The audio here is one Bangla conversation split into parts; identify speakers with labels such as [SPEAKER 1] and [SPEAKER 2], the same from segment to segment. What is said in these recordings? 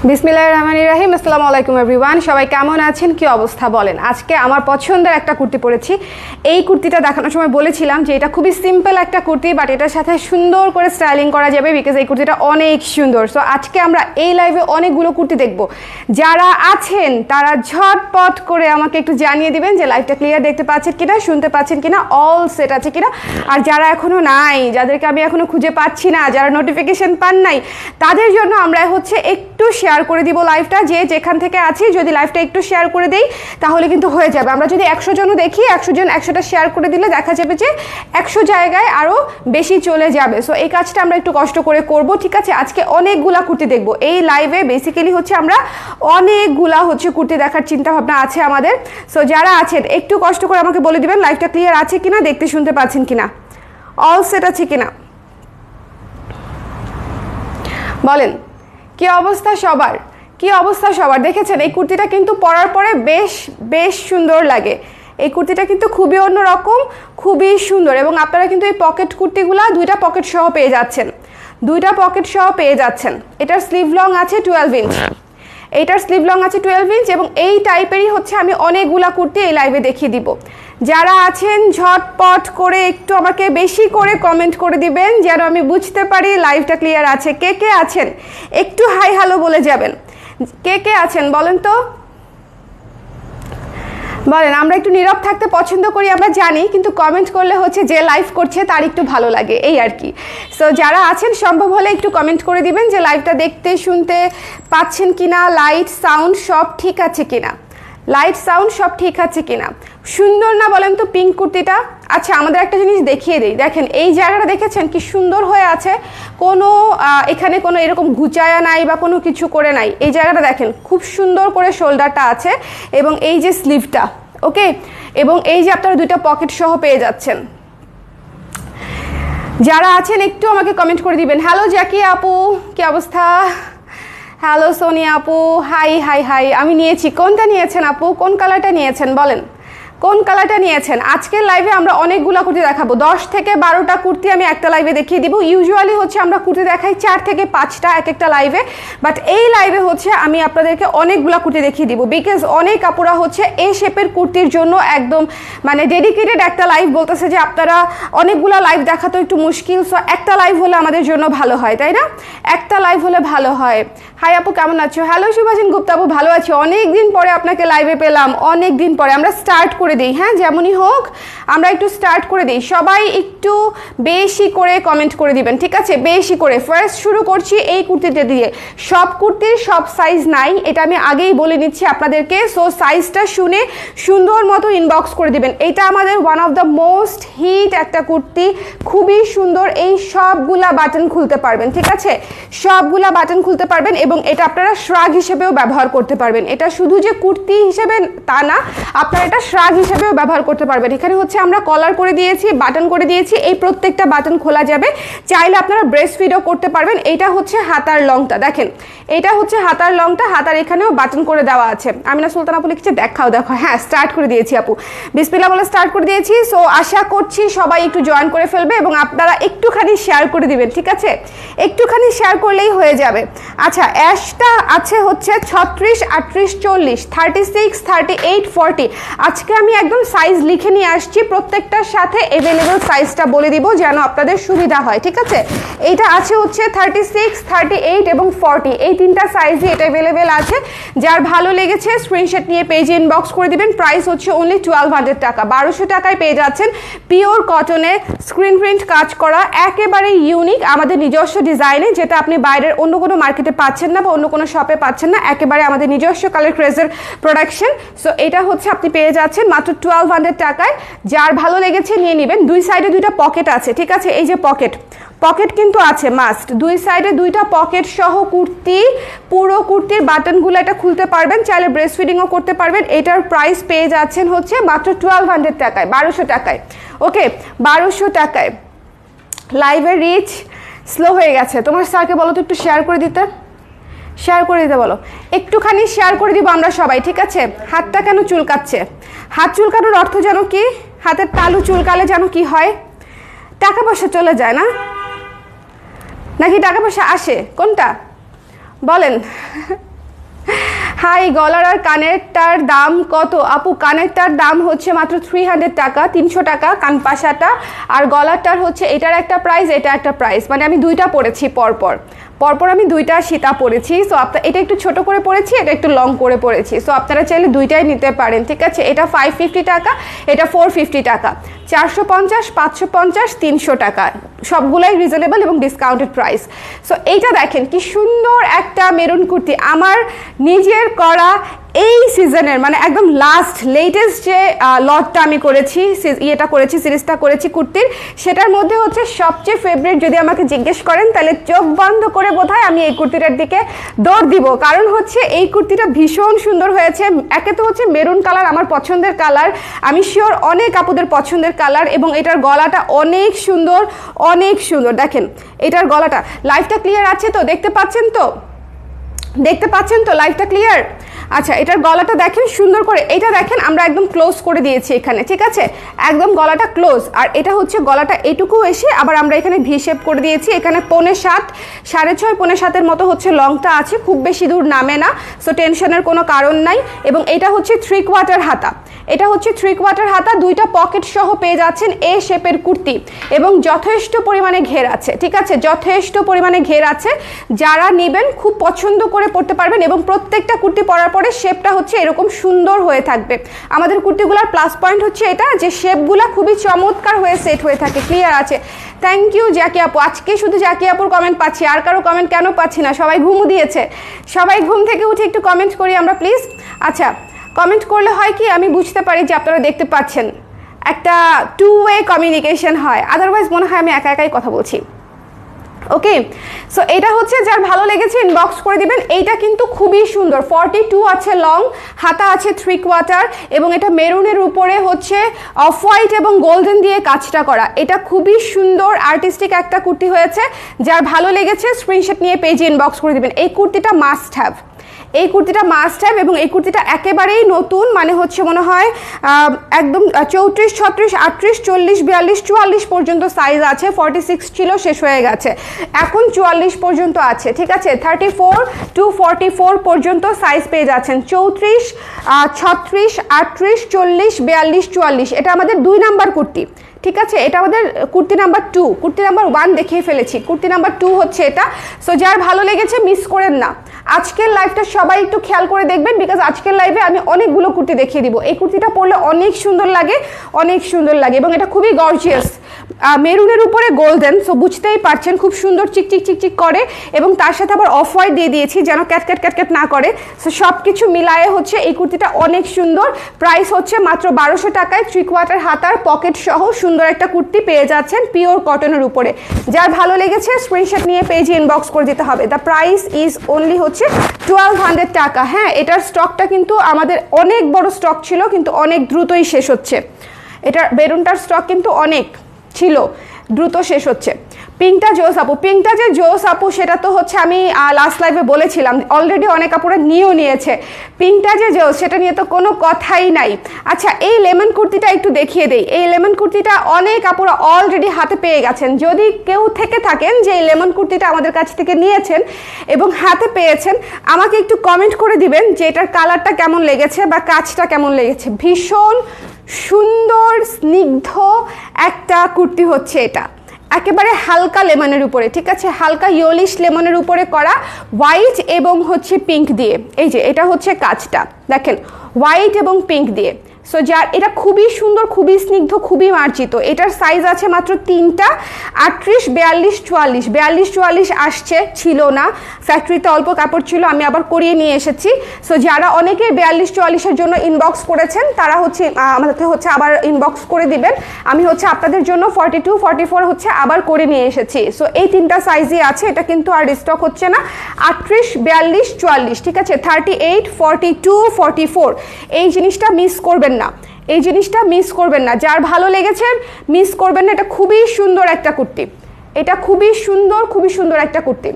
[SPEAKER 1] বিসমিল্লাহির রহমানির রহিম। আসসালামু আলাইকুম এভরিওয়ান, সবাই কেমন আছেন, কি অবস্থা বলেন। আজকে আমার পছন্দের একটা কুর্তি পরেছি। এই কুর্তিটা দেখানোর সময় বলেছিলাম যে এটা খুবই সিম্পল একটা কুর্তি, বাট এটার সাথে সুন্দর করে স্টাইলিং করা যাবে বিকজ এই কুর্তিটা অনেক সুন্দর। সো আজকে আমরা এই লাইভে অনেকগুলো কুর্তি দেখব। যারা আছেন তারা ঝটপট করে আমাকে একটু জানিয়ে দিবেন যে লাইভটা ক্লিয়ার দেখতে পাচ্ছেন কিনা, শুনতে পাচ্ছেন কিনা, অল সেট আছে কিনা। আর যারা এখনো নাই, যাদেরকে আমি এখনো খুঁজে পাচ্ছি না, যারা নোটিফিকেশন পান নাই, তাদের জন্য আমরা হচ্ছে একটু শেয়ার করে দিব লাইভটা। যে যেখান থেকে আছি যদি লাইভটা একটু শেয়ার করে দেই তাহলে কিন্তু হয়ে যাবে। আমরা যদি 100 জনও দেখি, 100 জন 100টা শেয়ার করে দিলে দেখা যাবে যে 100 জায়গায় আরও বেশি চলে যাবে। সো এই কাজটা আমরা একটু কষ্ট করে করব, ঠিক আছে। আজকে অনেকগুলা কুর্তি দেখব এই লাইভে। বেসিক্যালি হচ্ছে আমরা অনেকগুলা কুর্তি দেখার চিন্তা ভাবনা আছে আমাদের। সো যারা আছেন একটু কষ্ট করে আমাকে বলে দিবেন লাইভটা ক্লিয়ার আছে কিনা, দেখতে শুনতে পাচ্ছেন কিনা, অল সেট আছে কিনা, বলেন। কি অবস্থা সবার, কি অবস্থা সবার। দেখেছেন এই কুর্তিটা কিন্তু পরার পরে বেশ সুন্দর লাগে। এই কুর্তিটা কিন্তু খুবই অন্যরকম, খুবই সুন্দর। এবং আপনারা কিন্তু এই পকেট কুর্তিগুলা দুইটা পকেট সহ পেয়ে যাচ্ছেন, দুইটা পকেট সহ পেয়ে যাচ্ছেন। এটার স্লিভ লং আছে 12 ইঞ্চ, এইটার স্লিভ লং আছে 12 ইঞ্চ। এবং এই টাইপেরই হচ্ছে আমি অনেকগুলা কুর্তি এই লাইভে দেখিয়ে দিব। যারা আছেন ঝটপট করে একটু আমাকে বেশি করে কমেন্ট করে দিবেন যেন আমি বুঝতে পারি লাইভটা ক্লিয়ার আছে। কে কে আছেন একটু হাই হ্যালো বলে যাবেন। কে কে আছেন বলেন তো, বলেন। আমরা একটু নীরব থাকতে পছন্দ করি, আমরা জানি, কিন্তু কমেন্ট করলে হচ্ছে যে লাইভ করছে তার একটু ভালো লাগে, এই আর কি। সো যারা আছেন সম্ভব হলে একটু কমেন্ট করে দিবেন যে লাইভটা দেখতে শুনতে পাচ্ছেন কিনা, লাইট সাউন্ড সব ঠিক আছে কিনা, লাইট সাউন্ড সব ঠিক আছে কিনা। সুন্দর না বলেন তো পিঙ্ক কুর্তিটা? আচ্ছা আমাদের একটা জিনিস দেখিয়ে দিই। দেখেন এই জায়গাটা দেখেছেন কি সুন্দর হয়ে আছে, কোনো এখানে কোনো এরকম গুচায়া নাই বা কোনো কিছু করে নাই। এই জায়গাটা দেখেন খুব সুন্দর করে শোল্ডারটা আছে এবং এই যে স্লিভটা, ওকে। এবং এই যে আপনারা দুইটা পকেট সহ পেয়ে যাচ্ছেন। যারা আছেন একটু আমাকে কমেন্ট করে দিবেন। হ্যালো জ্যাকি আপু, কি অবস্থা? হ্যালো সোনিয়া আপু, হাই হাই হাই। আমি নিয়েছি। কোনটা নিয়েছেন আপু, কোন কালারটা নিয়েছেন বলেন, কোন কালারটা নিয়েছেন? আজকের লাইভে আমরা অনেকগুলো কুর্তি দেখাবো। 10 থেকে 12টা কুর্তি আমি একটা লাইভে দেখিয়ে দিব। ইউজুয়ালি হচ্ছে আমরা কুর্তি দেখাই 4 থেকে 5টা এক একটা লাইভে, বাট এই লাইভে হচ্ছে আমি আপনাদেরকে অনেকগুলো কুর্তি দেখিয়ে দিব বিকজ অনেক আপুরা হচ্ছে এই শেপের কুর্তির জন্য একদম মানে ডেডিকেটেড একটা লাইভ বলতেছে যে আপনারা অনেকগুলো লাইভ দেখা তো একটু মুশকিল। সো একটা লাইভ হলে আমাদের জন্য ভালো হয়, তাই না? একটা লাইভ হলে ভালো হয়। হাই আপু কেমন আছো? হ্যালো সুভাষিন গুপ্তা আপু, ভালো আছি। অনেক দিন পরে আপনাকে লাইভে পেলাম, অনেক দিন পরে। আমরা স্টার্ট করে দিই, হ্যাঁ যেমনই হোক আমরা একটু স্টার্ট করে দিই। সবাই একটু বেশি করে কমেন্ট করে দিবেন, ঠিক আছে? বেশি করে। ফার্স্ট শুরু করছি এই কুর্তিটা দিয়ে। সব কুর্তির সব সাইজ নাই, এটা আমি আগেই বলে নিচ্ছি আপনাদেরকে। সো সাইজটা শুনে সুন্দর মতো ইনবক্স করে দিবেন। এটা আমাদের one of the most hit একটা কুর্তি, খুবই সুন্দর। এই সবগুলা বাটন খুলতে পারবেন, ঠিক আছে? সবগুলা বাটন খুলতে পারবেন এবং এটা আপনারা শ্রাগ হিসেবেও ব্যবহার করতে পারবেন। এটা শুধু যে কুর্তি হিসেবে তা না, আপনারা এটা শ্রাগ হিসেবেও ব্যবহার করতে পারবেন। এখানে হচ্ছে আমরা কলার করে দিয়েছি, বাটন করে দিয়েছি। এই প্রত্যেকটা বাটন খোলা যাবে, চাইলে আপনারা ব্রেস্ট ফিডও করতে পারবেন। এইটা হচ্ছে হাতার লংটা, দেখেন এটা হচ্ছে হাতার লংটা। হাতার এখানেও বাটন করে দেওয়া আছে। আমিনা সুলতান আপু লিখছে দেখাও দেখো। হ্যাঁ স্টার্ট করে দিয়েছি আপু, বিসমিল্লাহ বলে স্টার্ট করে দিয়েছি। সো আশা করছি সবাই একটু জয়েন করে ফেলবে এবং আপনারা একটুখানি শেয়ার করে দিবেন, ঠিক আছে? একটুখানি শেয়ার করলেই হয়ে যাবে। আচ্ছা অ্যাশটা আছে হচ্ছে 36, 38, 40, 36, 38, 40। আজকে আমি একদম সাইজ লিখে নিয়ে আসছি, প্রত্যেকটার সাথে অ্যাভেলেবল সাইজটা বলে দিব যেন আপনাদের সুবিধা হয়, ঠিক আছে? এইটা আছে হচ্ছে 36, 38 এবং 40, এই তিনটা সাইজই এটা অ্যাভেলেবেল আছে। যার ভালো লেগেছে স্ক্রিনশট নিয়ে পেজে ইনবক্স করে দিবেন। প্রাইস হচ্ছে অনলি 1200 টাকা, 1200 টাকায় পেয়ে যাচ্ছেন পিওর কটনে স্ক্রিন প্রিন্ট কাজ করা, একেবারে ইউনিক আমাদের নিজস্ব ডিজাইনে, যেটা আপনি বাইরের অন্য কোনো মার্কেটে পাচ্ছেন না বা অন্য কোনো শপে পাচ্ছেন না। একেবারে আমাদের নিজস্ব কালার ক্রেজের প্রোডাকশন। সো এটা হচ্ছে আপনি পেয়ে যাচ্ছেন মাত্র 1200 টাকায়। যার ভালো লেগেছে নিয়ে নেবেন। দুই সাইডে দুইটা পকেট আছে, ঠিক আছে? এই যে পকেট, পকেট কিন্তু আছে মাস্ট। দুই সাইডে দুইটা পকেট সহ কুর্তি, পুরো কুর্তির বাটনগুলো এটা খুলতে পারবেন, চাইলে ব্রেস্ট ফিডিংও করতে পারবেন। এটার প্রাইস পেয়ে যাচ্ছেন হচ্ছে মাত্র 1200 টাকায়, 1200 টাকায়, ওকে 1200 টাকায়। লাইভের রিচ স্লো হয়ে গেছে, তোমার স্যারকে বলো তো একটু শেয়ার করে দিতে, শেয়ার করে দিতে বলো। একটুখানি শেয়ার করে দিব আমরা সবাই, ঠিক আছে? হাতটা কেন চুলকাচ্ছে? হাত চুলকানোর অর্থ যেন কি? হাতের তালু চুলকালে যেন কি হয়? টাকা পয়সা চলে যায় না, নাকি টাকা পয়সা আসে? কোনটা বলেন? হাই, গলার আর কানেরটার দাম কত আপু? কানেরটার দাম হচ্ছে মাত্র 300 টাকা, 300 টাকা কান পাশাটা, আর গলারটার হচ্ছে এটার একটা প্রাইস, এটা একটা প্রাইস, মানে আমি দুইটা পরেছি পরপর আমি দুইটা সীতা পরেছি। সো আপনার এটা একটু ছোট করে পরেছি, এটা একটু লং করে পরেছি। সো আপনারা চাইলে দুইটাই নিতে পারেন, ঠিক আছে। এটা 550 টাকা, এটা 450 টাকা, 450, 550, 300 টাকা, সবগুলাই রিজনেবল এবং ডিসকাউন্টেড প্রাইস। সো এইটা দেখেন কি সুন্দর একটা মেরুন কুর্তি, আমার নিজের করা এই সিজনের, মানে একদম লেটেস্ট যে লটটা আমি করেছি, সিরিজটা করেছি কুর্তির, সেটার মধ্যে হচ্ছে সবচেয়ে ফেভারিট যদি আমাকে জিজ্ঞেস করেন, তাহলে চোখ বন্ধ করে বোধহয় আমি এই কুর্তিটার দিকে দৌড় দিব। কারণ হচ্ছে এই কুর্তিটা ভীষণ সুন্দর হয়েছে। একে তো হচ্ছে মেরুন কালার আমার পছন্দের কালার, আমি শিওর অনেক আপুদের পছন্দের কালার, এবং এটার গলাটা অনেক সুন্দর, অনেক সুন্দর। দেখেন এটার গলাটা, লাইভটা ক্লিয়ার আছে তো? দেখতে পাচ্ছেন তো লাইভটা ক্লিয়ার? আচ্ছা, এটার গলাটা দেখেন সুন্দর করে, এটা দেখেন আমরা একদম ক্লোজ করে দিয়েছি এখানে, ঠিক আছে, একদম গলাটা ক্লোজ। আর এটা হচ্ছে গলাটা এটুকু এসে আবার আমরা এখানে ভি শেপ করে দিয়েছি। এখানে 5.5, 6.5, 5.7 মতো হচ্ছে লংটা আছে, খুব বেশি দূর নামে না, সো টেনশনের কোনো কারণ নাই। এবং এটা হচ্ছে 3/4 হাতা, এটা হচ্ছে 3/4 হাতা, দুইটা পকেট সহ পেয়ে যাচ্ছেন এ শেপের কুর্তি, এবং যথেষ্ট পরিমাণে ঘের আছে, ঠিক আছে, যথেষ্ট পরিমাণে ঘের আছে। যারা নেবেন খুব পছন্দ করে পরতে পারবেন, এবং প্রত্যেকটা কুর্তি পরার পরে শেপটা হচ্ছে এরকম সুন্দর হয়ে থাকবে। আমাদের কুর্তিগুলোর প্লাস পয়েন্ট হচ্ছে এটা যে শেপগুলো খুবই চমৎকার হয়ে সেট হয়ে থাকে। ক্লিয়ার আছে? থ্যাংক ইউ জ্যাকি আপু, আজকে শুধু জ্যাকি আপুর কমেন্ট পাচ্ছি, আর কারো কমেন্ট কেন পাচ্ছি না? সবাই ঘুমও দিয়েছে, সবাই ঘুম থেকে উঠে একটু কমেন্ট করি আমরা প্লিজ। আচ্ছা, কমেন্ট করলে হয় কি আমি বুঝতে পারি যে আপনারা দেখতে পাচ্ছেন, একটা 2 ওয়ে কমিউনিকেশন হয়, আদারওয়াইজ মনে হয় আমি একা একাই কথা বলছি। ওকে, সো এটা হচ্ছে যার ভালো লেগেছে ইনবক্স করে দিবেন। এইটা কিন্তু খুবই সুন্দর, 42 আছে লং, হাতা আছে 3/4, এবং এটা মেরুনের উপরে হচ্ছে অফ হোয়াইট এবং গোল্ডেন দিয়ে কাজটা করা। এটা খুবই সুন্দর আর্টিস্টিক একটা কুর্তি হয়েছে। যার ভালো লেগেছে স্ক্রিনশট নিয়ে পেজে ইনবক্স করে দিবেন। এই কুর্তিটা মাস্ট হ্যাভ, এই কুর্তিটা মাস্ট হ্যাভ, এবং এই কুর্তিটা একেবারেই নতুন, মানে হচ্ছে মনে হয় একদম 34, 36, 38, 40, 42, 44 পর্যন্ত সাইজ আছে। 46 ছিল, শেষ হয়ে গেছে, এখন 44 পর্যন্ত আছে, ঠিক আছে। 34 to 44 পর্যন্ত সাইজ পেয়ে যাচ্ছেন। 34, 36, 38, 40, 42, 44, এটা আমাদের 2 নাম্বার কুর্তি, ঠিক আছে। এটা আমাদের কুর্তি নাম্বার 2, কুর্তি নাম্বার 1 দেখিয়ে ফেলেছি, কুর্তি নাম্বার 2 হচ্ছে এটা। সো যার ভালো লেগেছে মিস করেন না, আজকের লাইভটা সবাই একটু খেয়াল করে দেখবেন, বিকজ আজকের লাইভে আমি অনেকগুলো কুর্তি দেখিয়ে দিব। এই কুর্তিটা পরলে অনেক সুন্দর লাগে, অনেক সুন্দর লাগে, এবং এটা খুবই গর্জিয়াস, মেরুনের উপরে গোল্ডেন, সো বুঝতেই পারছেন খুব সুন্দর চিকচিক চিকচিক করে, এবং তার সাথে আবার অফ হোয়াইট দিয়ে দিয়েছি যেন ক্যাটক্যাট ক্যাটক্যাট না করে। সো সব কিছু মিলায়ে হচ্ছে এই কুর্তিটা অনেক সুন্দর। প্রাইস হচ্ছে মাত্র 1200 টাকায়, 3/4 হাতার পকেট সহ সুন্দর একটা কুর্তি পেয়ে যাচ্ছেন পিওর কটনের উপরে। যার ভালো লেগেছে স্ক্রিনশট নিয়ে পেজে ইনবক্স করে দিতে হবে। দ্য প্রাইস ইজ অনলি হচ্ছে 1200 টাকা। হ্যাঁ, এটার স্টকটা কিন্তু আমাদের অনেক বড় স্টক ছিল, কিন্তু অনেক দ্রুতই শেষ হচ্ছে। এটার বেরুনটার স্টক কিন্তু অনেক ছিল, দ্রুত শেষ হচ্ছে। পিঙ্কটা জোস আপু, পিঙ্কটা যে জোস আপু সেটা তো হচ্ছে আমি লাস্ট লাইভে বলেছিলাম, অলরেডি অনেক আপুরা নিয়েও নিয়েছে। পিঙ্কটা যে জোস সেটা নিয়ে তো কোনো কথাই নাই। আচ্ছা, এই লেমন কুর্তিটা একটু দেখিয়ে দেই। এই লেমন কুর্তিটা অনেক আপুরা অলরেডি হাতে পেয়ে গেছেন। যদি কেউ থেকে থাকেন যে এই লেমন কুর্তিটা আমাদের কাছ থেকে নিয়েছেন এবং হাতে পেয়েছেন, আমাকে একটু কমেন্ট করে দিবেন যে এটার কালারটা কেমন লেগেছে বা কাজটা কেমন লেগেছে। ভীষণ সুন্দর স্নিগ্ধ একটা কুর্তি হচ্ছে এটা, একেবারে হালকা লেমনের উপরে, ঠিক আছে, হালকা ইয়েলিশ লেমনের উপরে করা, হোয়াইট এবং হচ্ছে পিঙ্ক দিয়ে। এই যে এটা হচ্ছে কাজটা দেখেন, হোয়াইট এবং পিঙ্ক দিয়ে। সো যার এটা খুবই সুন্দর, খুবই স্নিগ্ধ, খুবই মার্জিত। এটার সাইজ আছে মাত্র 3টা, 38, 42, 44, 42, 44 আসছে, ছিল না ফ্যাক্টরিতে, অল্প কাপড় ছিল, আমি আবার করিয়ে নিয়ে এসেছি। সো যারা অনেকে 42, 44-এর জন্য ইনবক্স করেছেন তারা হচ্ছে আমাদেরকে হচ্ছে আবার ইনবক্স করে দিবেন। আমি হচ্ছে আপনাদের জন্য 42, 44 হচ্ছে আবার করে নিয়ে এসেছি। সো এই 3টা সাইজই আছে, এটা কিন্তু আর রিস্টক হচ্ছে না। 38, 42, 44, ঠিক আছে, 38, 42, 44 এই জিনিসটা মিস করবেন না, এই জিনিসটা মিস করবেন না। যার ভালো লেগেছে মিস করবেন না, এটা খুবই সুন্দর একটা কুর্তি, এটা খুবই সুন্দর, খুবই সুন্দর একটা কুর্তি।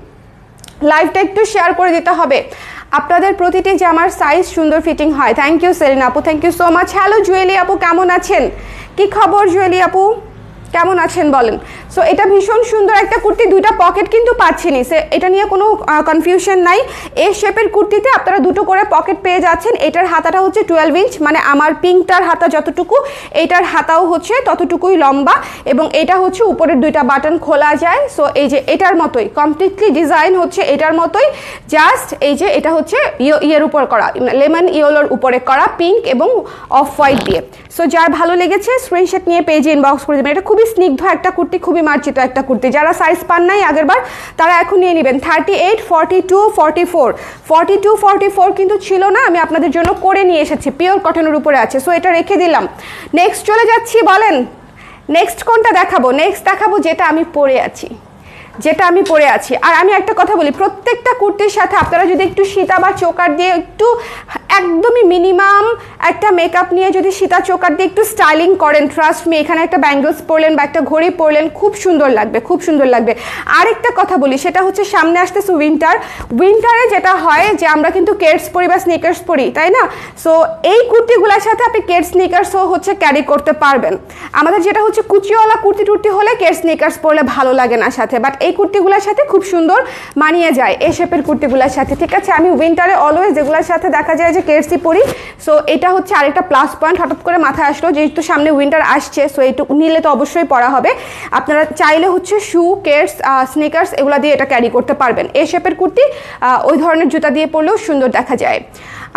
[SPEAKER 1] লাইভটা একটু শেয়ার করে দিতে হবে। আপনাদের প্রতিটি জামার সাইজ সুন্দর ফিটিং হয়। থ্যাংক ইউ সেলিনা আপু, thank you so much. Hello Jueli আপু, কেমন আছেন? কি খবর জুয়েলি আপু, কেমন আছেন বলেন? সো এটা ভীষণ সুন্দর একটা কুর্তি, দুইটা পকেট কিন্তু পাচ্ছি নি, এটা নিয়ে কোনো কনফিউশন নাই। এই শেপের কুর্তিতে আপনারা দুটো করে পকেট পেয়ে যাচ্ছেন। এটার হাতাটা হচ্ছে 12 ইঞ্চ, মানে আমার পিঙ্কটার হাতা যতটুকু এইটার হাতাও হচ্ছে ততটুকুই লম্বা, এবং এটা হচ্ছে উপরের দুইটা বাটন খোলা যায়। সো এই যে এটার মতোই কমপ্লিটলি ডিজাইন হচ্ছে এটার মতোই, জাস্ট এই যে এটা হচ্ছে ইয়ের উপর করা, লেমন ইয়েলোর উপরে করা পিঙ্ক এবং অফ হোয়াইট দিয়ে। সো যার ভালো লেগেছে স্ক্রিনশট নিয়ে পেজে ইনবক্স করে দেবেন। এটা খুবই স্নিগ্ধ একটা কুর্তি, খুবই মার্জিত একটা কুর্তি। যারা সাইজ পান নাই আগেরবার তারা এখন নিয়ে নেবেন। 38, 42, 44, 42, 44 কিন্তু ছিল না, আমি আপনাদের জন্য করে নিয়ে এসেছি, পিওর কটনের উপরে আছে। সো এটা রেখে দিলাম। নেক্সট চলে যাচ্ছি, বলেন নেক্সট কোনটা দেখাবো? নেক্সট দেখাবো যেটা আমি পরে আছি, আর আমি একটা কথা বলি, প্রত্যেকটা কুর্তির সাথে আপনারা যদি একটু সীতা বা চোকার দিয়ে একটু একদমই মিনিমাম একটা মেকআপ নিয়ে যদি সীতা চোকার দিয়ে একটু স্টাইলিং করেন, ট্রাস্ট মি, এখানে একটা ব্যাঙ্গলস পরলেন বা একটা ঘড়ি পরলেন, খুব সুন্দর লাগবে, খুব সুন্দর লাগবে। আরেকটা কথা বলি, সেটা হচ্ছে সামনে আসতেছে উইন্টারে যেটা হয় যে আমরা কিন্তু কেডস পরি বা স্নিকার্স পরি, তাই না? সো এই কুর্তিগুলোর সাথে আপনি কেডস স্নিকার্সও হচ্ছে ক্যারি করতে পারবেন। আমাদের যেটা হচ্ছে কুচিওয়ালা কুর্তি টুর্তি হলে কেডস স্নিকার্স পরলে ভালো লাগে না সাথে, বাট এই কুর্তিগুলোর সাথে খুব সুন্দর মানিয়ে যায় এই শেপের কুর্তিগুলোর সাথে, ঠিক আছে? আমি উইন্টারে অলওয়েজ যেগুলোর সাথে দেখা যায় যে কেডসই পরি। সো এটা হচ্ছে আরেকটা প্লাস পয়েন্ট, হঠাৎ করে মাথায় আসলো যেহেতু সামনে উইন্টার আসছে, সো এইটুকু নিলে তো অবশ্যই পরা হবে। আপনারা চাইলে হচ্ছে শু, কেডস, স্নিকার্স এগুলো দিয়ে এটা ক্যারি করতে পারবেন। এই শেপের কুর্তি ওই ধরনের জুতা দিয়ে পরলেও সুন্দর দেখা যায়।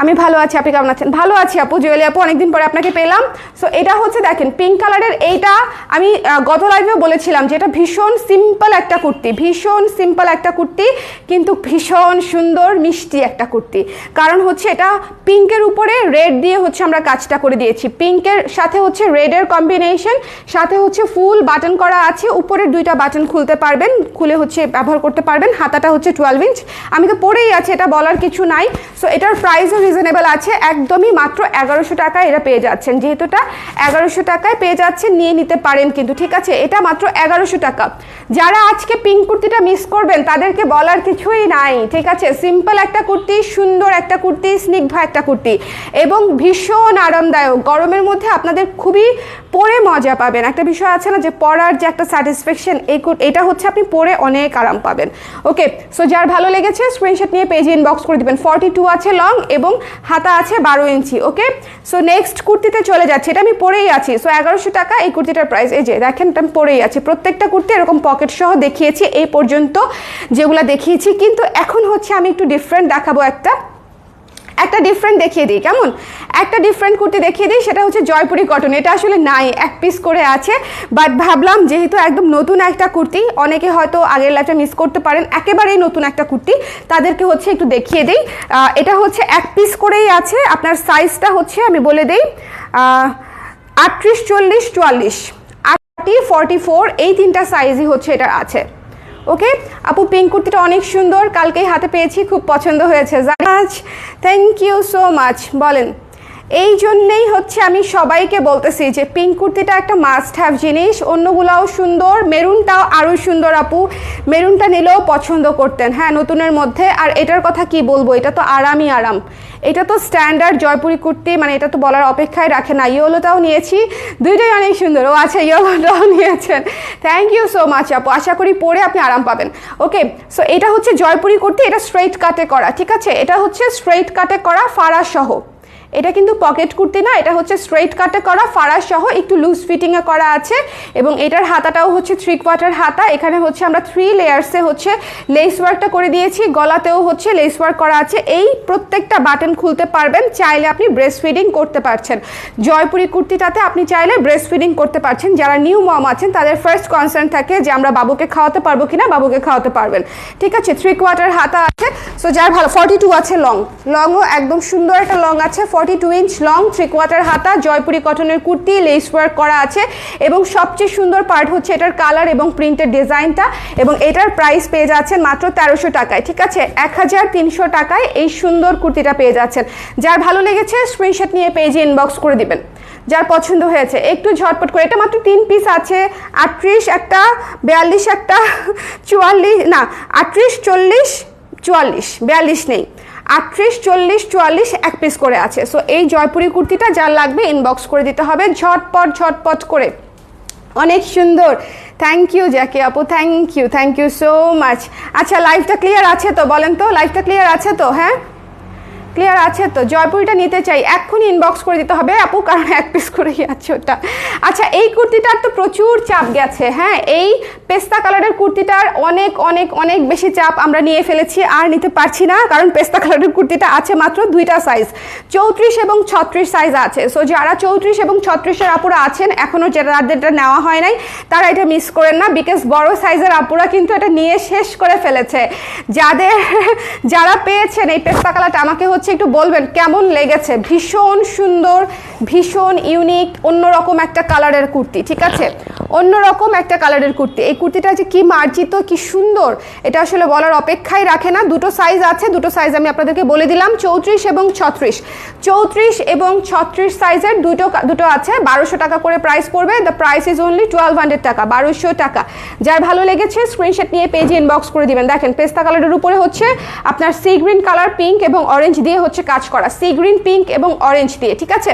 [SPEAKER 1] আমি ভালো আছি, আপনি কেমন আছেন? ভালো আছি আপু, জুয়েলি আপু, অনেকদিন পরে আপনাকে পেলাম। সো এটা হচ্ছে দেখেন পিঙ্ক কালারের, এইটা আমি গত লাইভেও বলেছিলাম যে এটা ভীষণ সিম্পল একটা কুর্তি, ভীষণ সিম্পল একটা কুর্তি, কিন্তু ভীষণ সুন্দর মিষ্টি একটা কুর্তি। কারণ হচ্ছে এটা পিঙ্কের উপরে রেড দিয়ে হচ্ছে আমরা কাজটা করে দিয়েছি, পিঙ্কের সাথে হচ্ছে রেডের কম্বিনেশন, সাথে হচ্ছে ফুল বাটন করা আছে, উপরের দুইটা বাটন খুলতে পারবেন, খুলে হচ্ছে ব্যবহার করতে পারবেন। হাতাটা হচ্ছে 12 ইঞ্চ, আমি তো পরেই আছে, এটা বলার কিছু নাই। সো এটার প্রাইসও রিজনেবল আছে, একদমই মাত্র 1100 টাকায় এটা পেয়ে যাচ্ছেন। যেহেতু এটা 1100 টাকায় পেয়ে যাচ্ছেন, নিয়ে নিতে পারেন কিন্তু, ঠিক আছে? এটা মাত্র 1100 টাকা। যারা আজকে পিঙ্ক কুর্তিটা মিস করবেন তাদেরকে বলার কিছুই নাই, ঠিক আছে? সিম্পল একটা কুর্তি, সুন্দর একটা কুর্তি, স্নিগ্ধ একটা কুর্তি এবং ভীষণ আরামদায়ক। গরমের মধ্যে আপনাদের খুবই পরে মজা পাবেন। একটা বিষয় আছে না যে পরার যে একটা স্যাটিসফ্যাকশন, এটা হচ্ছে আপনি পরে অনেক আরাম পাবেন। ওকে, সো যার ভালো লেগেছে স্ক্রিনশট নিয়ে পেজে ইনবক্স করে দিবেন। 42 আছে লং এবং হাতা আছে 12 ইঞ্চি। ওকে, সো নেক্সট কুর্তিতে চলে যাচ্ছে, এটা আমি পরেই আছি। সো 1100 টাকা এই কুর্তিটার প্রাইস। এই যে দেখেন, এটা আমি পরেই আছি। প্রত্যেকটা কুর্তি এরকম পকেট সহ দেখিয়েছি এই পর্যন্ত যেগুলো দেখিয়েছি, কিন্তু এখন হচ্ছে আমি একটু ডিফারেন্ট দেখাবো। একটা ডিফারেন্ট দেখিয়ে দিই, কেমন? একটা ডিফারেন্ট কুর্তি দেখিয়ে দিই, সেটা হচ্ছে জয়পুরি কটন। এটা আসলে নাই, এক পিস করে আছে, বাট ভাবলাম যেহেতু একদম নতুন একটা কুর্তি, অনেকে হয়তো আগের লাইফটা মিস করতে পারেন, একেবারেই নতুন একটা কুর্তি, তাদেরকে হচ্ছে একটু দেখিয়ে দিই। এটা হচ্ছে এক পিস করেই আছে। আপনার সাইজটা হচ্ছে আমি বলে দিই 38, 40, 44, 30, 44 এই তিনটা সাইজই হচ্ছে এটা আছে। ওকে আপু, পিঙ্ক কুর্তিটা অনেক সুন্দর, কালকেই হাতে পেয়েছি, খুব পছন্দ হয়েছে। Thank you so much. বলেন, এই জন্যেই হচ্ছে আমি সবাইকে বলতেছি যে পিঙ্ক কুর্তিটা একটা মাস্ট হ্যাভ জিনিস। অন্যগুলাও সুন্দর, মেরুনটাও আরও সুন্দর আপু, মেরুনটা নিলেও পছন্দ করতেন। হ্যাঁ, নতুনের মধ্যে। আর এটার কথা কি বলবো, এটা তো আরামই আরাম, এটা তো স্ট্যান্ডার্ড জয়পুরি কুর্তি, মানে এটা তো বলার অপেক্ষায় রাখে না। ইয়েলোটাও নিয়েছি, দুইটাই অনেক সুন্দর। ও আচ্ছা, ইয়েলোটাও নিয়েছেন, থ্যাংক ইউ সো মাচ আপু, আশা করি পরে আপনি আরাম পাবেন। ওকে, সো এটা হচ্ছে জয়পুরি কুর্তি, এটা স্ট্রেইট কাটে করা, ঠিক আছে? এটা হচ্ছে স্ট্রেইট কাটে করা ফাড়া সহ, এটা কিন্তু পকেট কুর্তি না, এটা হচ্ছে স্ট্রেইট কাটে করা ফাড়া সহ, একটু লুজ ফিটিংয়ে করা আছে। এবং এটার হাতাটাও হচ্ছে 3/4 হাতা। এখানে হচ্ছে আমরা 3 লেয়ার্সে হচ্ছে লেস ওয়ার্কটা করে দিয়েছি, গলাতেও হচ্ছে লেস ওয়ার্ক করা আছে। এই প্রত্যেকটা বাটন খুলতে পারবেন, চাইলে আপনি ব্রেস্ট ফিডিং করতে পারছেন। জয়পুরি কুর্তিটাতে আপনি চাইলে ব্রেস্ট ফিডিং করতে পারছেন। যারা নিউ মম আছেন তাদের ফার্স্ট কনসার্ন থাকে যে আমরা বাবুকে খাওয়াতে পারবো কিনা, বাবুকে খাওয়াতে পারবেন, ঠিক আছে? 3/4 হাতা আছে। সো যার ভালো, 42 আছে লংও একদম সুন্দর একটা লং আছে, 42 ইঞ্চ লং, 3/4 হাতা, জয়পুরি কটনের কুর্তি, লেস ওয়ার্ক করা আছে। এবং সবচেয়ে সুন্দর পার্ট হচ্ছে এটার কালার এবং প্রিন্টের ডিজাইনটা। এবং এটার প্রাইস পেয়ে যাচ্ছেন মাত্র 1300 টাকায়, ঠিক আছে? 1300 টাকায় এই সুন্দর কুর্তিটা পেয়ে যাচ্ছেন। যার ভালো লেগেছে স্ক্রিনশট নিয়ে পেজে ইনবক্স করে দিবেন। যার পছন্দ হয়েছে একটু ঝটপট করে, এটা মাত্র 3 পিস আছে। 38 একটা, 42 একটা, 44 না, 38, 40, 44, 42 নেই, 38, 40, 44 এক পিস করে আছে। সো এই জয়পুরি কুর্তিটা যার লাগবে ইনবক্স করে দিতে হবে ঝটপট করে। অনেক সুন্দর, থ্যাংক ইউ জ্যাকি আপু, থ্যাংক ইউ সো মাচ। আচ্ছা লাইভটা ক্লিয়ার আছে তো, বলেন তো লাইভটা ক্লিয়ার আছে তো? হ্যাঁ ক্লিয়ার আছে তো? জয়পুরিটা নিতে চাই, এক্ষুনি ইনবক্স করে দিতে হবে আপু, কারণ এক পিস করেই আছে ওটা। আচ্ছা এই কুর্তিটার তো প্রচুর চাপ গেছে, হ্যাঁ এই পেস্তা কালারের কুর্তিটার অনেক অনেক অনেক বেশি চাপ আমরা নিয়ে ফেলেছি, আর নিতে পারছি না, কারণ পেস্তা কালারের কুর্তিটা আছে মাত্র দুইটা সাইজ, 34 এবং 36 সাইজ আছে। সো যারা 34 এবং 36-এর আপুরা আছেন, এখনও যাদেরটা নেওয়া হয় নাই তারা এটা মিস করেন না, বিকজ বড় সাইজের আপুরা কিন্তু এটা নিয়ে শেষ করে ফেলেছে। যারা পেয়েছেন এই পেস্তা কালারটা আমাকে একটু বলবেন কেমন লেগেছে। ভীষণ সুন্দর, ভীষণ ইউনিক, অন্যরকম একটা কালারের কুর্তি, ঠিক আছে অন্যরকম একটা কালারের কুর্তি। এই কুর্তিটা যে কি মার্জিত, কি সুন্দর, এটা আসলে বলার অপেক্ষাই রাখে না। দুটো সাইজ আছে, দুটো সাইজ আমি আপনাদেরকে বলে দিলাম, 34 এবং 36। 34 এবং 36 সাইজের দুটো আছে, 1200 টাকা করে প্রাইস পড়বে। দ্য প্রাইস ইজ অনলি 1200 টাকা, 1200 টাকা। যার ভালো লেগেছে স্ক্রিনশট নিয়ে পেজে ইনবক্স করে দিবেন। দেখেন পেস্তা কালারের উপরে হচ্ছে আপনার সি গ্রিন কালার, পিঙ্ক এবং অরেঞ্জ দিয়ে হচ্ছে কাজ করা, সি গ্রিন, পিঙ্ক এবং অরেঞ্জ দিয়ে, ঠিক আছে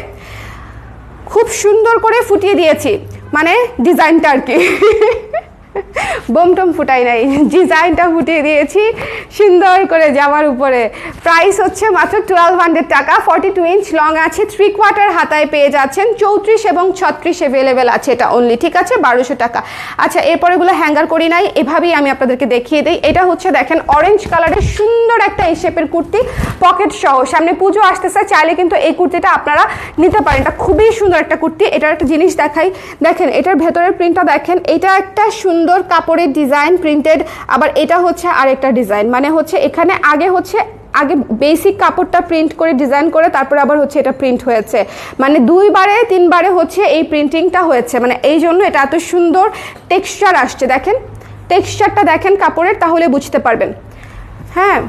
[SPEAKER 1] খুব সুন্দর করে ফুটিয়ে দিয়েছি, মানে ডিজাইনটা আর কি বোমটম ফুটাই নাই, ডিজাইনটা ফুটিয়ে দিয়েছি সুন্দর করে জামার উপরে। প্রাইস হচ্ছে মাত্র 1200 টাকা। 42 ইঞ্চ লং আছে, 3/4 হাতায় পেয়ে যাচ্ছেন। 34 এবং 36 অ্যাভেলেবেল আছে এটা অনলি, ঠিক আছে 1200 টাকা। আচ্ছা এরপরেগুলো হ্যাঙ্গার করি নাই, এভাবেই আমি আপনাদেরকে দেখিয়ে দিই। এটা হচ্ছে দেখেন অরেঞ্জ কালারের সুন্দর একটা এই শেপের কুর্তি, পকেট সহ। সামনে পুজো আসতেছে, চাইলে কিন্তু এই কুর্তিটা আপনারা নিতে পারেন, এটা খুবই সুন্দর একটা কুর্তি। এটার একটা জিনিস দেখাই, দেখেন এটার ভেতরের প্রিন্টটা দেখেন, এটা একটা সুন্দর কাপড়ের ডিজাইন প্রিন্টেড, আবার এটা হচ্ছে আরেকটা ডিজাইন, মানে হচ্ছে এখানে আগে বেসিক কাপড়টা প্রিন্ট করে ডিজাইন করে তারপরে আবার হচ্ছে এটা প্রিন্ট হয়েছে, মানে 2-3 হচ্ছে এই প্রিন্টিংটা হয়েছে, মানে এই জন্য এটা এত সুন্দর টেক্সচার আসছে। দেখেন টেক্সচারটা দেখেন কাপড়ের, তাহলে বুঝতে পারবেন। হ্যাঁ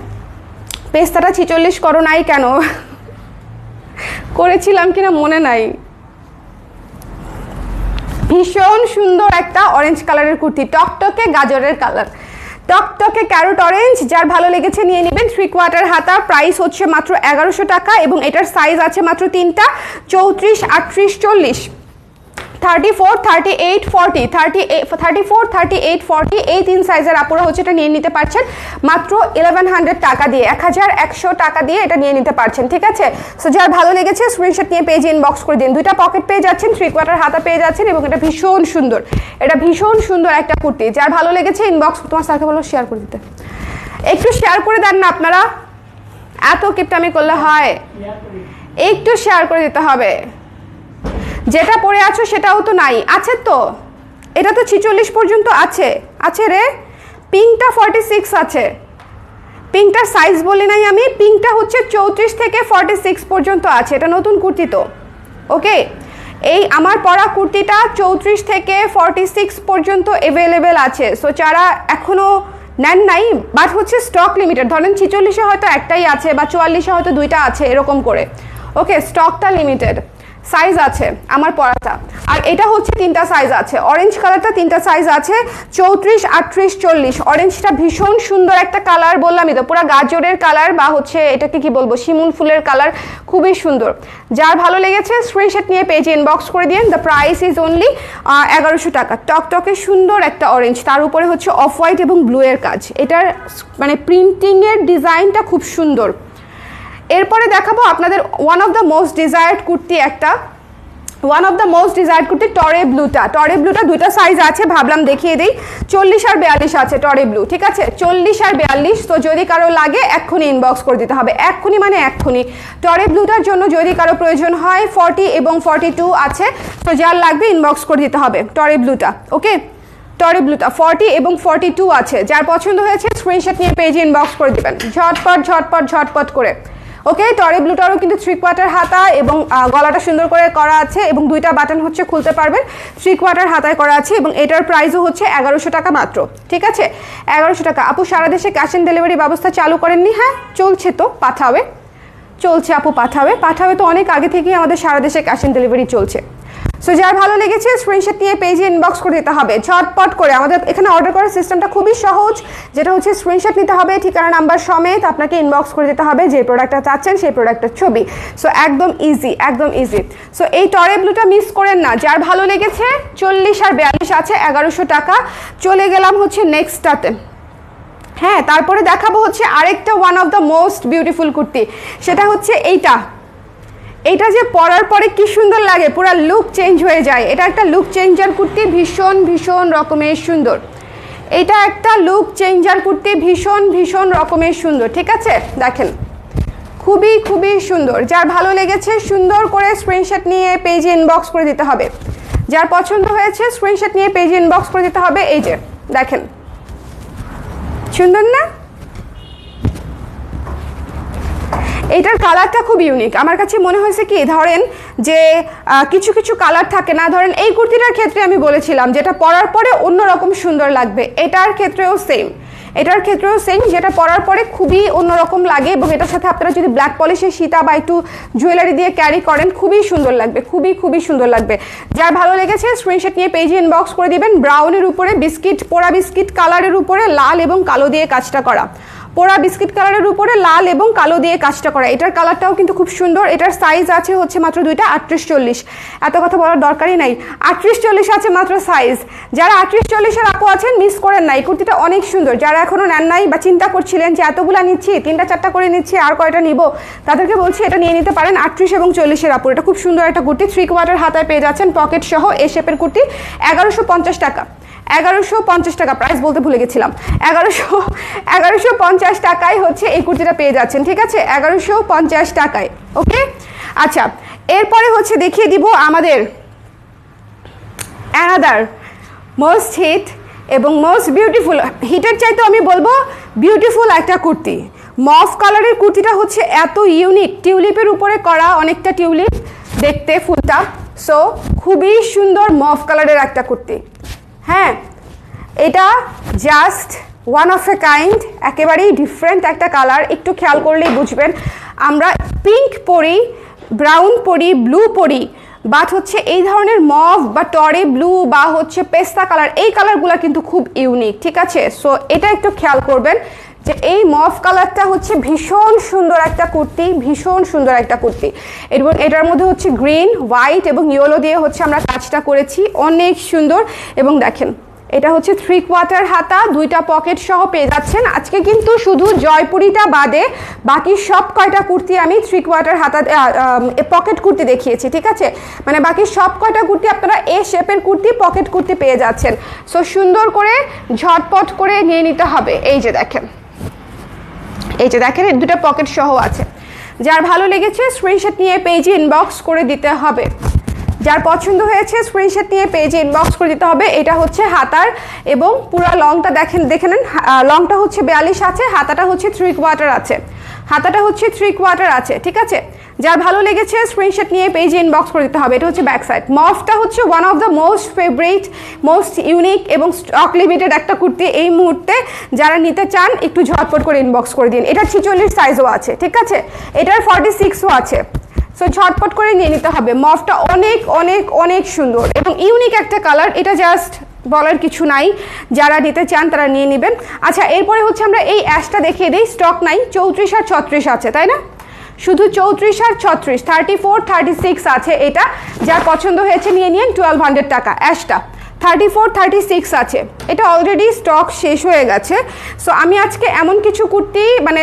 [SPEAKER 1] পেস্তাটা 46 করো নাই কেন, করেছিলাম কিনা মনে নাই। ভীষণ সুন্দর একটা অরেঞ্জ কালারের কুর্তি, টকটকে গাজরের কালার, টকটকে ক্যারট অরেঞ্জ। যার ভালো লেগেছে নিয়ে নেবেন। 3/4 হাতা, প্রাইস হচ্ছে মাত্র 1100 টাকা এবং এটার সাইজ আছে মাত্র 3টা, 34, 38, 40, 34, 38, 40, 34, 38, 40 এই 3 সাইজের আপুরা হচ্ছে এটা নিয়ে নিতে পারছেন মাত্র 1100 টাকা দিয়ে, 1100 টাকা দিয়ে এটা নিয়ে নিতে পারছেন, ঠিক আছে। সো যার ভালো লেগেছে স্ক্রিনশট নিয়ে পেজে ইনবক্স করে দিন। দুইটা পকেট পেয়ে যাচ্ছেন, 3/4 হাতা পেয়ে যাচ্ছেন এবং এটা ভীষণ সুন্দর, এটা ভীষণ সুন্দর একটা কুর্তি। যার ভালো লেগেছে ইনবক্স, তোমার স্যারকে বলো শেয়ার করে দিতে, একটু শেয়ার করে দেন না আপনারা, এত কিপটামি করলে হয়, একটু শেয়ার করে দিতে হবে। যেটা পরে আছো সেটাও তো নাই, আছে তো, এটা তো 46 পর্যন্ত আছে রে। পিঙ্কটা 46 আছে, পিঙ্কটার সাইজ বলি নাই আমি, পিঙ্কটা হচ্ছে 34 থেকে 46 পর্যন্ত আছে, এটা নতুন কুর্তি তো, ওকে। এই আমার পরা কুর্তিটা 34 থেকে 46 পর্যন্ত অ্যাভেলেবেল আছে। সো যারা এখনও নেন নাই, বাট হচ্ছে স্টক লিমিটেড, ধরেন 46-এ হয়তো একটাই আছে বা 44-এ হয়তো দুইটা আছে, এরকম করে, ওকে স্টকটা লিমিটেড। সাইজ আছে আমার পরাটা, আর এটা হচ্ছে 3টা সাইজ আছে, অরেঞ্জ কালারটা 3টা সাইজ আছে, 34, 38, 40। অরেঞ্জটা ভীষণ সুন্দর একটা কালার, বললামই তো পুরো গাজরের কালার, বা হচ্ছে এটাকে কি বলবো শিমুল ফুলের কালার, খুবই সুন্দর। যার ভালো লেগেছে স্ক্রিনশট নিয়ে পেজে ইনবক্স করে দিন। দ্য প্রাইস ইজ অনলি 1100 টাকা। টকটকে সুন্দর একটা অরেঞ্জ, তার উপরে হচ্ছে অফ হোয়াইট এবং ব্লু এর কাজ, এটার মানে প্রিন্টিংয়ের ডিজাইনটা খুব সুন্দর। এরপরে দেখাবো আপনাদের one of the most desired kurti, টরে ব্লুটা দুইটা সাইজ আছে, ভাবলাম দেখিয়ে দিই। 40 আর 42 আছে টরে ব্লু, ঠিক আছে 40 আর 42। তো যদি কারো লাগে এক্ষুনি ইনবক্স করে দিতে হবে, এক্ষুনি। টরে ব্লুটার জন্য যদি কারো প্রয়োজন হয় 40 এবং 42 আছে, তো যার লাগবে ইনবক্স করে দিতে হবে টরে ব্লুটা, ওকে। টরে ব্লুটা 40 এবং 42 আছে, যার পছন্দ হয়েছে স্ক্রিনশট নিয়ে পেজে ইনবক্স করে দিবেন ঝটপট করে, ওকে। টরে ব্লুটারও কিন্তু 3/4 হাতা এবং গলাটা সুন্দর করে করা আছে এবং দুইটা বাটন হচ্ছে খুলতে পারবেন, 3/4 হাতায় করা আছে এবং এটার প্রাইসও হচ্ছে 1100 টাকা মাত্র, ঠিক আছে 1100 টাকা। আপু সারা দেশে ক্যাশ অন ডেলিভারি ব্যবস্থা চালু করেননি? হ্যাঁ চলছে তো, চলছে আপু, পাঠাবে তো অনেক আগে থেকেই আমাদের সারা দেশে ক্যাশ অন ডেলিভারি চলছে। সো যার ভালো লেগেছে স্ক্রিনশট নিয়ে পেজে ইনবক্স করে দিতে হবে ঝটপট করে। আমাদের এখানে অর্ডার করার সিস্টেমটা খুবই সহজ, যেটা হচ্ছে স্ক্রিনশট নিতে হবে, ঠিকানা নাম্বার সমেত আপনাকে ইনবক্স করে দিতে হবে যে প্রোডাক্টটা চাচ্ছেন সেই প্রোডাক্টের ছবি। সো একদম ইজি, একদম ইজি। সো এই টরে ব্লুটা মিস করেন না, যার ভালো লেগেছে 40 আর 42 আছে 1100 টাকা। চলে গেলাম হচ্ছে নেক্সটটাতে। হ্যাঁ, তারপরে দেখাবো হচ্ছে আরেকটা one of the most beautiful kurti, সেটা হচ্ছে এইটা যে পরার পরে কি সুন্দর লাগে, পুরো লুক চেঞ্জ হয়ে যায়। এটা একটা লুক চেঞ্জার কুর্তি, ভীষণ ভীষণ রকমের সুন্দর। এটা একটা লুক চেঞ্জার কুর্তি, ভীষণ ভীষণ রকমের সুন্দর। ঠিক আছে, দেখেন খুবই খুবই সুন্দর। যার ভালো লেগেছে সুন্দর করে স্ক্রিনশট নিয়ে পেজে ইনবক্স করে দিতে হবে। যার পছন্দ হয়েছে স্ক্রিনশট নিয়ে পেজে ইনবক্স করে দিতে হবে। এই যে দেখেন, সুন্দর না? এইটার কালারটা খুব ইউনিক। আমার কাছে মনে হয়েছে কি, ধরেন যে কিছু কিছু কালার থাকে না, ধরেন এই কুর্তিটার ক্ষেত্রে আমি বলেছিলাম যেটা পরার পরে অন্যরকম সুন্দর লাগবে, এটার ক্ষেত্রেও সেম, যেটা পরার পরে খুবই অন্যরকম লাগে এবং এটার সাথে আপনারা যদি ব্ল্যাক পলিশের সীতা বা একটু জুয়েলারি দিয়ে ক্যারি করেন খুবই সুন্দর লাগবে, খুবই খুবই সুন্দর লাগবে। যার ভালো লেগেছে স্ক্রিনশট নিয়ে পেজে ইনবক্স করে দিবেন। ব্রাউনের উপরে বিস্কিট, পোড়া বিস্কিট কালারের উপরে লাল এবং কালো দিয়ে কাজটা করা, পোড়া বিস্কিট কালারের উপরে লাল এবং কালো দিয়ে কাজটা করা। এটার কালারটাও কিন্তু খুব সুন্দর। এটার সাইজ আছে হচ্ছে মাত্র দুইটা, 38-40। এত কথা বলার দরকারই নাই, 38-40 আছে মাত্র সাইজ। যারা 38-40-এর আপু আছেন মিস করেন না, এই কুর্তিটা অনেক সুন্দর। যারা এখনো নেন নাই বা চিন্তা করছিলেন যে এতগুলা নিচ্ছি, 3টা-4টা করে নিচ্ছি, আর কয়টা নিব, তাদেরকে বলছি এটা নিয়ে নিতে পারেন। 38 এবং 40-এর আপু, এটা খুব সুন্দর একটা কুর্তি, 3/4 হাতায় পেয়ে যাচ্ছেন, পকেট সহ এ শেপের কুর্তি। 1150 টাকা, 1150 টাকা, প্রাইস বলতে ভুলে গেছিলাম। 1150 টাকায় হচ্ছে এই কুর্তিটা পেয়ে যাচ্ছেন। ঠিক আছে, 1150 টাকায়। ওকে, আচ্ছা এরপরে হচ্ছে দেখিয়ে দিব আমাদের অ্যানাদার মোস্ট হিট এবং মোস্ট বিউটিফুল, হিটের চাইতে আমি বলবো বিউটিফুল একটা কুর্তি। মফ কালারের কুর্তিটা হচ্ছে এত ইউনিক, টিউলিপের উপরে করা, অনেকটা টিউলিপ দেখতে ফুলটা। সো খুবই সুন্দর মফ কালারের একটা কুর্তি। হ্যাঁ, এটা just one of a kind, একেবারেই ডিফারেন্ট একটা কালার। একটু খেয়াল করলেই বুঝবেন, আমরা পিঙ্ক পরি, ব্রাউন পরি, ব্লু পরি, বাট হচ্ছে এই ধরনের মভ বা টরে ব্লু বা হচ্ছে পেস্তা কালার, এই কালারগুলো কিন্তু খুব ইউনিক। ঠিক আছে, সো এটা একটু খেয়াল করবেন যে এই মফ কালারটা হচ্ছে ভীষণ সুন্দর একটা কুর্তি, ভীষণ সুন্দর একটা কুর্তি। এবং এটার মধ্যে হচ্ছে গ্রিন, হোয়াইট এবং ইয়েলো দিয়ে হচ্ছে আমরা কাজটা করেছি, অনেক সুন্দর। এবং দেখেন এটা হচ্ছে 3/4 হাতা, 2টা পকেট সহ পেয়ে যাচ্ছেন। আজকে কিন্তু শুধু জয়পুরিটা বাদে বাকি সব কয়টা কুর্তি আমি 3/4 হাতা পকেট কুর্তি দেখিয়েছি। ঠিক আছে, মানে বাকি সব কয়টা কুর্তি আপনারা এ শেপের কুর্তি, পকেট কুর্তি পেয়ে যাচ্ছেন। সো সুন্দর করে ঝটপট করে নিয়ে নিতে হবে। এই যে দেখেন, এই 2টা পকেট সহ আছে। যার ভালো লেগেছে স্ক্রিনশট নিয়ে পেজে ইনবক্স করে দিতে হবে। যার পছন্দ হয়েছে স্ক্রিনশট নিয়ে পেজে ইনবক্স করে দিতে হবে। এটা হচ্ছে হাতার এবং পুরো লংটা দেখে নেন, লংটা হচ্ছে 42 আছে, হাতাটা হচ্ছে 3/4 আছে। ঠিক আছে, যার ভালো লেগেছে স্ক্রিনশট নিয়ে পেজে ইনবক্স করে দিতে হবে। এটা হচ্ছে ব্যাক সাইড। মফটা হচ্ছে one of the most favourite, most unique এবং স্টক লিমিটেড একটা কুর্তি। এই মুহূর্তে যারা নিতে চান একটু ঝটপট করে ইনবক্স করে দিন। এটা 46 সাইজও আছে। ঠিক আছে, এটার 46ও আছে। সো ঝটপট করে নিয়ে নিতে হবে। মফটা অনেক অনেক অনেক সুন্দর এবং ইউনিক একটা কালার, এটা জাস্ট বলার কিছু নাই। যারা নিতে চান তারা নিয়ে নেবেন। আচ্ছা, এরপরে হচ্ছে আমরা এই অ্যাশটা দেখিয়ে দিই, স্টক নাই, 34 আর 36 আছে, তাই না? শুধু 34 আর 36, 34, 36 আছে। এটা যার পছন্দ হয়েছে নিয়ে নিন, 1200 টাকা। অ্যাশটা 34, 36 আছে, এটা অলরেডি স্টক শেষ হয়ে গেছে। সো আমি আজকে এমন কিছু কুর্তি মানে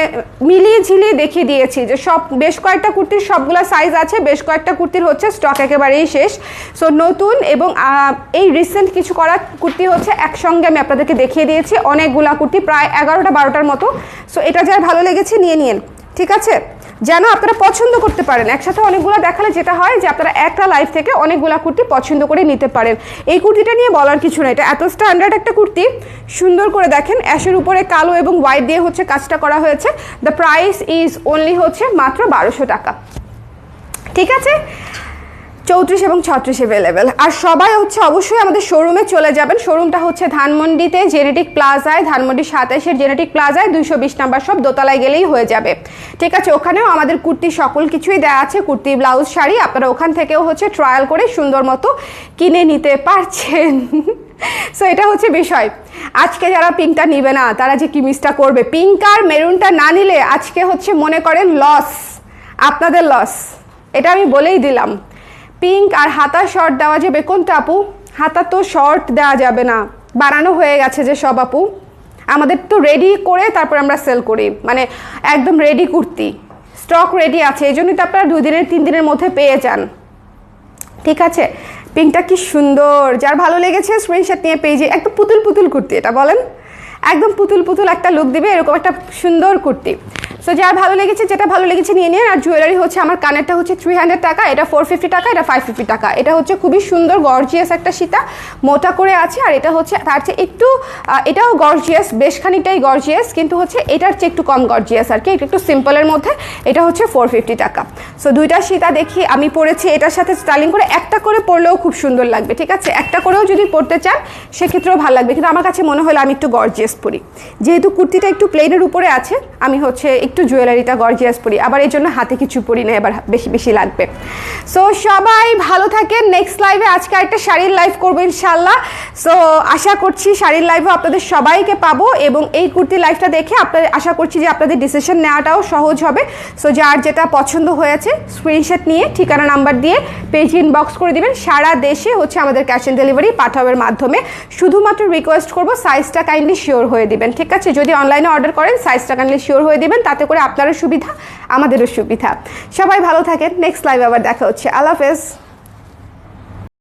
[SPEAKER 1] মিলিয়ে ঝিলিয়ে দেখিয়ে দিয়েছি যে বেশ কয়েকটা কুর্তির সবগুলো সাইজ আছে, বেশ কয়েকটা কুর্তির হচ্ছে স্টক একেবারেই শেষ। সো নতুন এবং এই রিসেন্ট কিছু করা কুর্তি হচ্ছে একসঙ্গে আমি আপনাদেরকে দেখিয়ে দিয়েছি, অনেকগুলা কুর্তি, প্রায় 11টা-12টার মতো। সো এটা যার ভালো লেগেছে নিয়ে নিন। ঠিক আছে, যেন আপনারা পছন্দ করতে পারেন। একসাথে অনেকগুলো দেখালে যেটা হয় যে আপনারা একটা লাইভ থেকে অনেকগুলো কুর্তি পছন্দ করে নিতে পারেন। এই কুর্তিটা নিয়ে বলার কিছু না, এটা এত স্ট্যান্ডার্ড একটা কুর্তি। সুন্দর করে দেখেন, অ্যাশের উপরে কালো এবং হোয়াইট দিয়ে হচ্ছে কাজটা করা হয়েছে। দ্য প্রাইস ইজ অনলি হচ্ছে মাত্র 1200 টাকা। ঠিক আছে, 34 এবং 36 অ্যাভেলেবেল। আর সবাই হচ্ছে অবশ্যই আমাদের শোরুমে চলে যাবেন। শোরুমটা হচ্ছে ধানমন্ডিতে জেনেটিক প্লাজায়, ধানমন্ডি 27-এর জেনেটিক প্লাজায় 220 নাম্বার সব দোতলায় গেলেই হয়ে যাবে, ঠিক আছে। ওখানেও আমাদের কুর্তি সকল কিছুই দেওয়া আছে, কুর্তি, ব্লাউজ, শাড়ি। আপনারা ওখান থেকেও হচ্ছে ট্রায়াল করে সুন্দর মতো কিনে নিতে পারছেন। সো এটা হচ্ছে বিষয়। আজকে যারা পিঙ্কটা নিবে না তারা যে কি মিসটা করবে, পিঙ্ক আর মেরুনটা না নিলে আজকে হচ্ছে মনে করেন লস, আপনাদের লস, এটা আমি বলেই দিলাম। পিঙ্ক আর হাতা শর্ট দেওয়া যাবে কোনটা আপু? হাতা তো শর্ট দেওয়া যাবে না, বানানো হয়ে গেছে যে সব আপু। আমাদের তো রেডি করে তারপর আমরা সেল করি, মানে একদম রেডি কুর্তি স্টক রেডি আছে, এই জন্যই তো আপনারা 2 দিনের 3 দিনের মধ্যে পেয়ে যান, ঠিক আছে। পিঙ্কটা কি সুন্দর, যার ভালো লেগেছে স্ক্রিনশট নিয়ে পেজে। একদম পুতুল পুতুল কুর্তি, এটা বলেন একদম পুতুল পুতুল একটা লুক দিবে এরকম একটা সুন্দর কুর্তি। সো যার ভালো লেগেছে, যেটা ভালো লেগেছে নিয়ে নিন। আর জুয়েলারি হচ্ছে আমার কানেরটা হচ্ছে 300 টাকা, এটা 450 টাকা, এটা 550 টাকা। এটা হচ্ছে খুবই সুন্দর গর্জিয়াস একটা সীতা, মোটা করে আছে। আর এটা হচ্ছে তার চেয়ে একটু, এটাও গর্জিয়াস, বেশ খানিকটাই গর্জিয়াস, কিন্তু হচ্ছে এটার চেয়ে একটু কম গর্জিয়াস আর কি, এটা একটু সিম্পলের মধ্যে। এটা হচ্ছে 450 টাকা। সো দুইটা সীতা দেখি আমি পরেছি, এটার সাথে স্টাইলিং করে একটা করে পরলেও খুব সুন্দর লাগবে, ঠিক আছে। একটা করেও যদি পরতে চান সেক্ষেত্রেও ভালো লাগবে, কিন্তু আমার কাছে মনে হলো আমি একটু গর্জিয়াস পরি, যেহেতু কুর্তিটা একটু প্লেনের উপরে আছে, আমি হচ্ছে একটু জুয়েলারিটা গর্জিয়াস পরি, আবার এই জন্য হাতে কিছু পরি না, এবার বেশি বেশি লাগবে। সো সবাই ভালো থাকেন। নেক্সট লাইভে আজকে একটা শাড়ির লাইভ করবো ইনশাল্লাহ। সো আশা করছি শাড়ির লাইভে আপনাদের সবাইকে পাবো, এবং এই কুর্তি লাইভটা দেখে আপনাদের আশা করছি যে আপনাদের ডিসিশন নেওয়াটাও সহজ হবে। সো যার যেটা পছন্দ হয়েছে স্ক্রিনশট নিয়ে ঠিকানা নাম্বার দিয়ে পেজে ইনবক্স করে দিবেন। সারা দেশে হচ্ছে আমাদের ক্যাশ অন ডেলিভারি পাঠাবের মাধ্যমে। শুধুমাত্র রিকোয়েস্ট করবো সাইজটা কাইন্ডলি শিওর হয়ে দিবেন, ঠিক আছে। যদি অনলাইনে অর্ডার করেন সাইজটা কাইন্ডলি শিওর হয়ে দিবেন, তাতে করে আপনারও সুবিধা আমাদেরও সুবিধা। সবাই ভালো থাকেন। নেক্সট লাইভে আবার দেখা হচ্ছে। আল্লাহ হাফেজ।